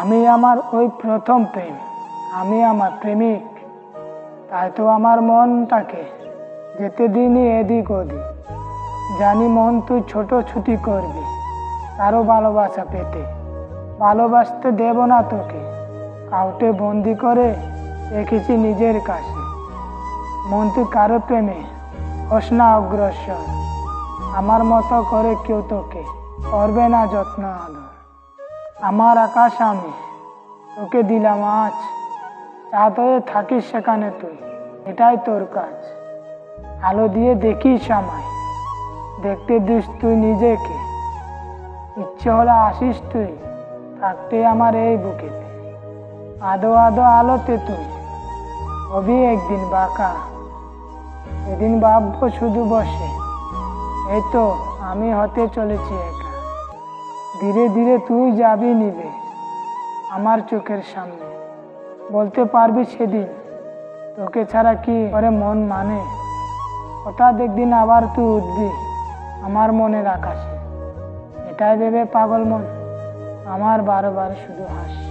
আমি আমার ওই প্রথম প্রেম, আমি আমার প্রেমিক, তাই তো আমার মনটাকে যেতে দিনই এদিক ওদিক। জানি মন তুই ছোট ছুটি করবি কারো ভালোবাসা পেতে, ভালোবাসতে দেব না তোকে কাউকে বন্দি করে রেখেছি নিজের কাছে। মন তুই কারো প্রেমে হোস না অগ্রসর, আমার মতো করে কেউ তোকে করবে না যত্ন আদর। আমার আকাশ আমি তোকে দিলাম আজ, চাঁদ হয়ে থাকিস সেখানে তুই, এটাই তোর কাজ। আলো দিয়ে দেখিস আমায়, দেখতে দিস তুই নিজেকে, ইচ্ছে হলে আসিস তুই থাকতে আমার এই বুকেতে। আদো আদো আলোতে তুই হবি একদিন বাঁকা, সেদিন ভাববো শুধু বসে, এই তো আমি হতে চলেছি একা। ধীরে ধীরে তুই যাবি নিবে আমার চোখের সামনে, বলতে পারবি সেদিন তোকে ছাড়া কি করে মন মানে। হঠাৎ একদিন আবার তুই উঠবি আমার মনের আকাশে, এটাই ভেবে পাগল মন আমার বারবার শুধু হাসে।